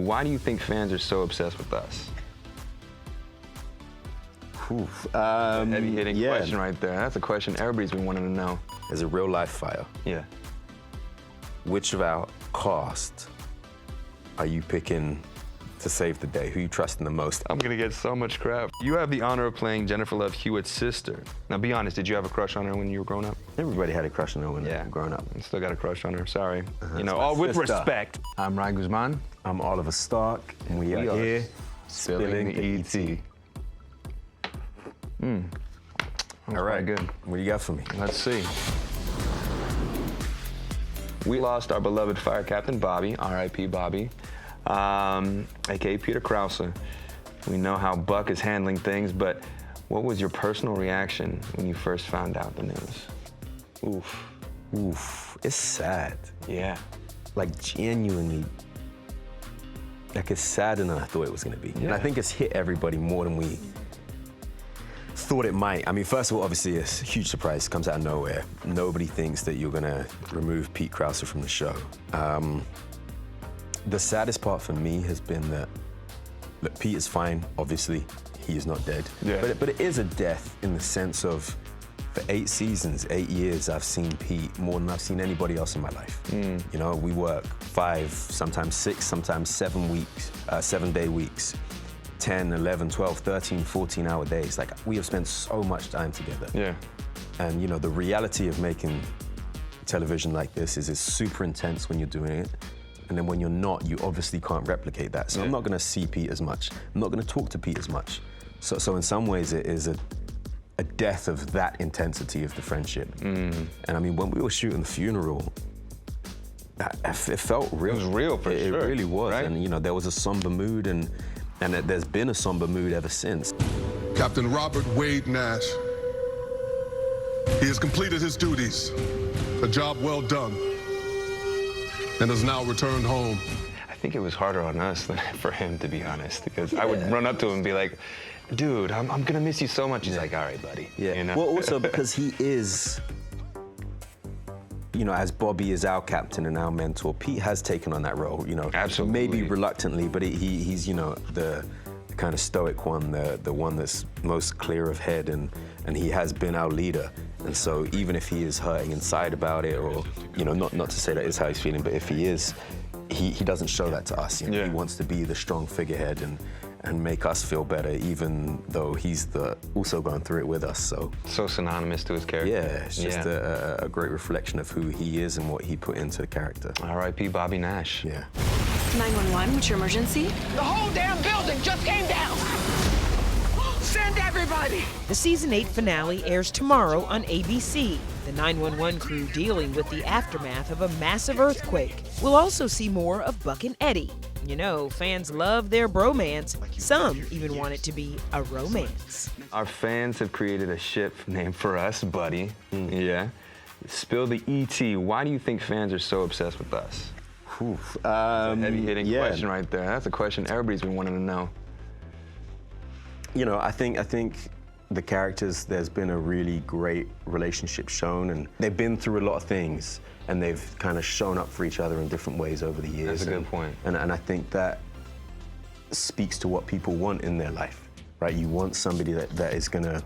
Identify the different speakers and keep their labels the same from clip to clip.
Speaker 1: why do you think fans are so obsessed with us? Heavy-hitting question right there. That's a question everybody's been wanting to know.
Speaker 2: As a real-life fire,
Speaker 1: Yeah.
Speaker 2: which of our cast are you picking to save the day? Who you trusting the most?
Speaker 1: I'm gonna get so much crap. You have the honor of playing Jennifer Love Hewitt's sister. Now, be honest, did you have a crush on her when you were growing up?
Speaker 2: Everybody had a crush on her when they were growing up.
Speaker 1: I still got a crush on her, sorry. You know,
Speaker 2: It's my
Speaker 1: all with
Speaker 2: sister.
Speaker 1: respect. I'm Ryan Guzman.
Speaker 2: I'm Oliver Stark, and we are here
Speaker 1: Spilling the ET.
Speaker 2: All right,
Speaker 1: good.
Speaker 2: What do you got for me?
Speaker 1: Let's see. We lost our beloved fire captain, Bobby, R.I.P. Bobby, aka Peter Krause. We know how Buck is handling things, but what was your personal reaction when you first found out the news?
Speaker 2: Oof, it's sad.
Speaker 1: Yeah.
Speaker 2: Like, genuinely, like, it's sadder than I thought it was gonna be. And I think it's hit everybody more than we thought it might. I mean, first of all, obviously, it's a huge surprise. It comes out of nowhere. Nobody thinks that you're gonna remove Pete Krause from the show. The saddest part for me has been that, look, Pete is fine, obviously. He is not dead.
Speaker 1: Yeah.
Speaker 2: But it is a death in the sense of, for 8 seasons, 8 years, I've seen Pete more than I've seen anybody else in my life. You know, we work 5, sometimes 6, sometimes 7 weeks, 7-day weeks, 10, 11, 12, 13, 14-hour days. Like, we have spent so much time together.
Speaker 1: Yeah.
Speaker 2: And, you know, the reality of making television like this is it's super intense when you're doing it. And then when you're not, you obviously can't replicate that. So I'm not gonna see Pete as much. I'm not gonna talk to Pete as much. So in some ways, it is a death of that intensity of the friendship. And I mean, when we were shooting the funeral, it felt real.
Speaker 1: It was real, for sure.
Speaker 2: It really was.
Speaker 1: Right?
Speaker 2: And, you know, there was a somber mood, and there's been a somber mood ever since.
Speaker 3: Captain Robert Wade Nash. He has completed his duties, a job well done, and has now returned home.
Speaker 1: I think it was harder on us than for him, to be honest, because I would run up to him and be like, dude, I'm gonna miss you so much. He's like, all right, buddy.
Speaker 2: Yeah.
Speaker 1: You know?
Speaker 2: Well, also because he is, you know, as Bobby is our captain and our mentor, Pete has taken on that role, you know.
Speaker 1: Absolutely.
Speaker 2: Maybe reluctantly, but he's, you know, the kind of stoic one, the one that's most clear of head, and he has been our leader. And so even if he is hurting inside about it, or, you know, not to say that is how he's feeling, but if he is, he doesn't show that to us. You know? He wants to be the strong figurehead and make us feel better, even though he's also going through it with us. So
Speaker 1: synonymous to his character.
Speaker 2: yeah, it's just a great reflection of who he is and what he put into the character.
Speaker 1: R.I.P. Bobby Nash.
Speaker 2: Yeah.
Speaker 4: 911, what's your emergency?
Speaker 5: The whole damn building just came down! Send everybody!
Speaker 6: The season 8 finale airs tomorrow on ABC. The 911 crew dealing with the aftermath of a massive earthquake. We'll also see more of Buck and Eddie. You know, fans love their bromance. Some even want it to be a romance.
Speaker 1: Our fans have created a ship named for us, Buddy. Yeah. Spill the ET. Why do you think fans are so obsessed with us? Heavy-hitting question right there. That's a question everybody's been wanting to know.
Speaker 2: You know, I think the characters, there's been a really great relationship shown, and they've been through a lot of things, and they've kind of shown up for each other in different ways over the years.
Speaker 1: That's a good point.
Speaker 2: And I think that speaks to what people want in their life, right? You want somebody that is gonna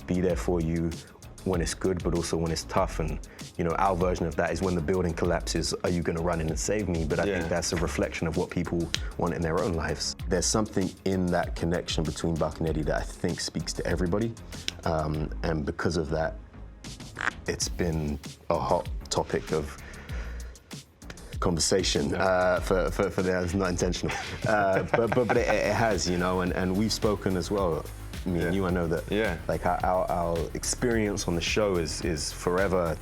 Speaker 2: be there for you when it's good, but also when it's tough. And, you know, our version of that is when the building collapses, are you gonna run in and save me? But I think that's a reflection of what people want in their own lives. There's something in that connection between Buck and Eddie that I think speaks to everybody. And because of that, it's been a hot topic of conversation for that. It's not intentional. But it has, you know, and we've spoken as well. Me and you, I know that like our experience on the show is forever,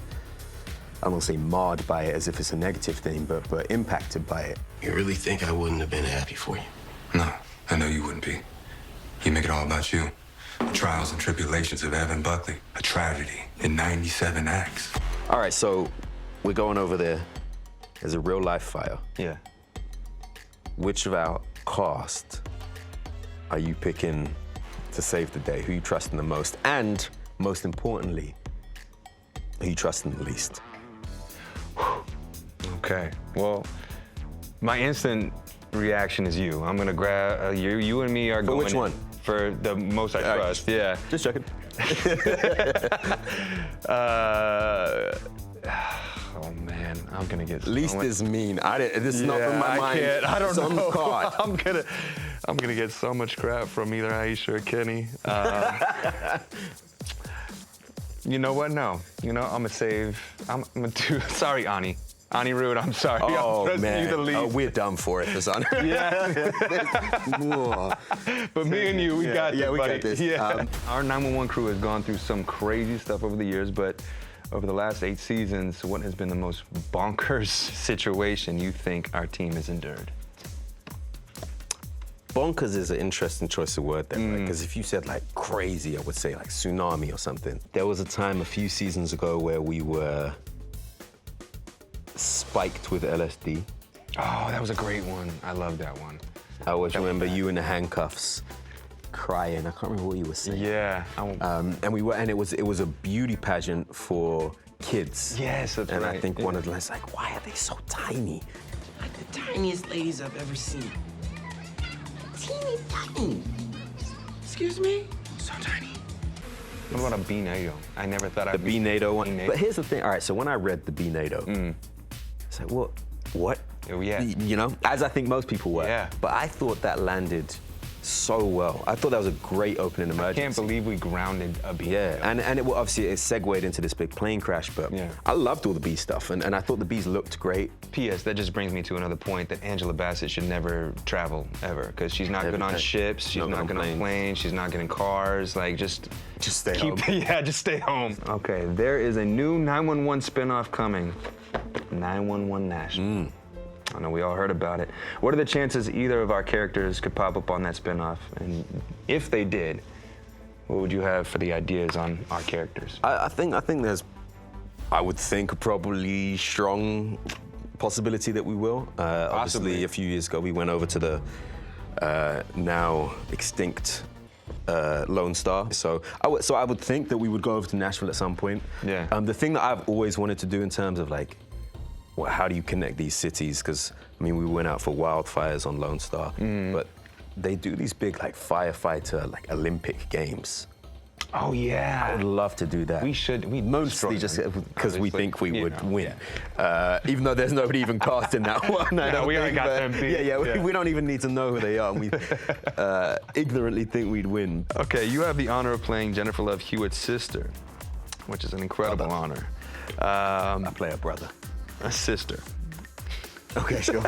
Speaker 2: I don't want to say marred by it as if it's a negative thing, but impacted by it.
Speaker 7: You really think I wouldn't have been happy for you?
Speaker 8: No, I know you wouldn't be. You make it all about you. The trials and tribulations of Evan Buckley, a tragedy in 97 acts.
Speaker 2: All right, so we're going over there. There's a real life fire.
Speaker 1: Yeah.
Speaker 2: Which of our cast are you picking to save the day? Who you trusting the most? And most importantly, who you trusting the least?
Speaker 1: Okay, well, my instant reaction is you. I'm gonna grab you and me are going.
Speaker 2: which one?
Speaker 1: For the most I trust. Yeah.
Speaker 2: Just checking.
Speaker 1: Oh man, I'm gonna get.
Speaker 2: Least is mean. This is not from my mind.
Speaker 1: I don't
Speaker 2: it's on
Speaker 1: know.
Speaker 2: the card.
Speaker 1: I'm gonna get so much crap from either Aisha or Kenny. You know what? No. You know, I'm gonna do. Sorry, Ani. Ani Rude, I'm sorry.
Speaker 2: Oh,
Speaker 1: I'm
Speaker 2: man.
Speaker 1: you the lead.
Speaker 2: Oh, we're done for it, Hassan.
Speaker 1: Yeah. But me and you, we got this,
Speaker 2: we
Speaker 1: buddy.
Speaker 2: got this.
Speaker 1: Yeah. Our 911 crew has gone through some crazy stuff over the years, but over the last 8 seasons, what has been the most bonkers situation you think our team has endured?
Speaker 2: Bonkers is an interesting choice of word there, right? Because if you said like crazy, I would say like tsunami or something. There was a time a few seasons ago where we were spiked with LSD.
Speaker 1: Oh, that was a great one. I love that one.
Speaker 2: I always remember you in the handcuffs, crying. I can't remember what you were saying.
Speaker 1: Yeah.
Speaker 2: And it was a beauty pageant for kids.
Speaker 1: Yes, that's
Speaker 2: and
Speaker 1: right.
Speaker 2: I think one of the lines like, why are they so tiny?
Speaker 9: Like the tiniest ladies I've ever seen. Teeny tiny. Excuse me? So tiny.
Speaker 1: What about a B-NATO? I never thought I'd
Speaker 2: The B-NATO one.
Speaker 1: B-NATO.
Speaker 2: But here's the thing. All right, so when I read the B-NATO, it's like, what?
Speaker 1: Oh, yeah.
Speaker 2: You know, as I think most people were.
Speaker 1: Yeah.
Speaker 2: But I thought that landed so well. I thought that was a great opening emergency.
Speaker 1: I can't believe we grounded a B-NATO.
Speaker 2: Yeah, and it obviously it segued into this big plane crash, but
Speaker 1: Yeah.
Speaker 2: I loved all the B stuff, and I thought the Bs looked great.
Speaker 1: P.S. That just brings me to another point that Angela Bassett should never travel ever because she's not good on ships, she's not good on planes, she's not good in cars. Like just
Speaker 2: stay home.
Speaker 1: Yeah, just stay home. Okay, there is a new 911 spinoff coming. 911 National. I know we all heard about it. What are the chances either of our characters could pop up on that spinoff? And if they did, what would you have for the ideas on our characters?
Speaker 2: I think there's, I would think, probably strong possibility that we will. Obviously, a few years ago, we went over to the now extinct Lone Star. So I would think that we would go over to Nashville at some point.
Speaker 1: Yeah.
Speaker 2: The thing that I've always wanted to do in terms of like, how do you connect these cities? Because I mean, we went out for wildfires on Lone Star, but they do these big like firefighter like Olympic games.
Speaker 1: Oh yeah.
Speaker 2: I would love to do that.
Speaker 1: We should. We
Speaker 2: mostly just because we think we would win, even though there's nobody even cast in that one.
Speaker 1: We already got them beat.
Speaker 2: Yeah. We don't even need to know who they are. We ignorantly think we'd win.
Speaker 1: Okay, you have the honor of playing Jennifer Love Hewitt's sister, which is an incredible honor.
Speaker 2: I play a brother.
Speaker 1: A sister.
Speaker 2: Okay, sure.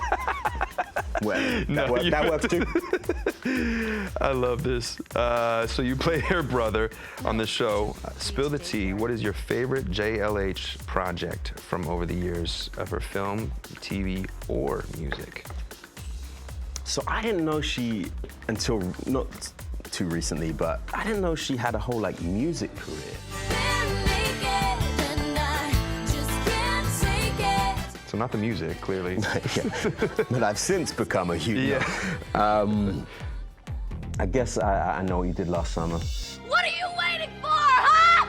Speaker 2: Well, that works too.
Speaker 1: I love this. So you play her brother on the show. Spill the tea. What is your favorite JLH project from over the years of her film, TV, or music?
Speaker 2: So I didn't know she, until not too recently, but I didn't know she had a whole like music career.
Speaker 1: So not the music, clearly.
Speaker 2: But I've since become a huge. I guess I know what you did last summer.
Speaker 5: What are you waiting for, huh?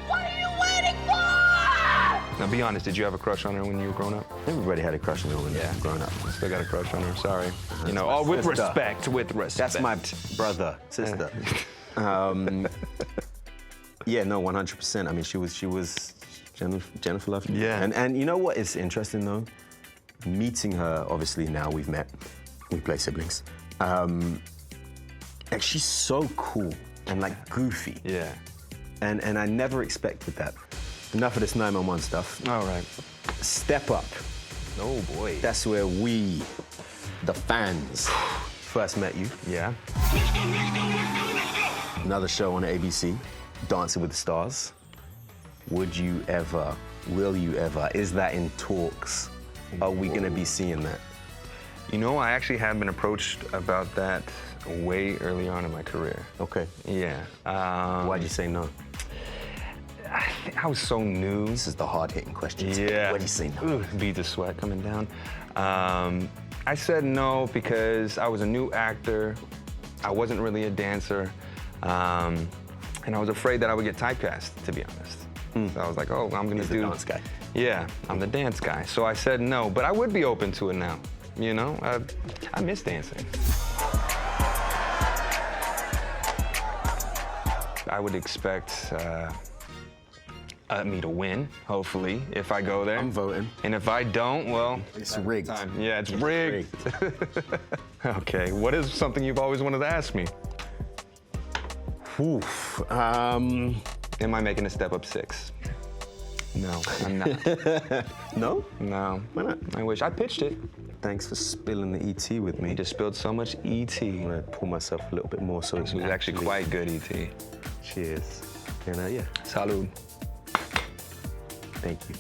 Speaker 5: What are you waiting for?
Speaker 1: Now be honest, did you have a crush on her when you were growing up?
Speaker 2: Everybody had a crush on her when they were growing up.
Speaker 1: I still got a crush on her, sorry. You know, all with respect, with respect.
Speaker 2: That's my brother, sister. Yeah, no, 100%. I mean, she was Jennifer Love.
Speaker 1: Yeah.
Speaker 2: And you know what is interesting though? Meeting her, obviously now we've met, we play siblings. Like she's so cool and like goofy.
Speaker 1: Yeah.
Speaker 2: And I never expected that. Enough of this 911 stuff.
Speaker 1: All right.
Speaker 2: Step Up.
Speaker 1: Oh boy.
Speaker 2: That's where we, the fans, first met you.
Speaker 1: Yeah.
Speaker 2: Another show on ABC, Dancing with the Stars. Would you ever, will you ever, is that in talks? Are we gonna be seeing that?
Speaker 1: You know, I actually have been approached about that way early on in my career.
Speaker 2: Okay.
Speaker 1: Yeah.
Speaker 2: Why'd you say no?
Speaker 1: I was so new.
Speaker 2: This is the hard-hitting question.
Speaker 1: Yeah.
Speaker 2: Why'd you say no?
Speaker 1: Ooh, beads of sweat coming down. I said no because I was a new actor. I wasn't really a dancer. And I was afraid that I would get typecast, to be honest. So I was like, oh, I'm gonna do
Speaker 2: the dance guy.
Speaker 1: Yeah, I'm the dance guy. So I said no, but I would be open to it now. you know? I miss dancing. I would expect me to win, hopefully, if I go there.
Speaker 2: I'm voting.
Speaker 1: And if I don't, well...
Speaker 2: It's rigged.
Speaker 1: Yeah, it's rigged. Okay, what is something you've always wanted to ask me?
Speaker 2: Oof.
Speaker 1: Am I making a step up 6? No, I'm not.
Speaker 2: No?
Speaker 1: No.
Speaker 2: Why not?
Speaker 1: I wish. I pitched it.
Speaker 2: Thanks for spilling the ET with me.
Speaker 1: You just spilled so much ET.
Speaker 2: I'm gonna pull myself a little bit more so
Speaker 1: It was actually quite good ET.
Speaker 2: Cheers. And yeah.
Speaker 1: Salud.
Speaker 2: Thank you.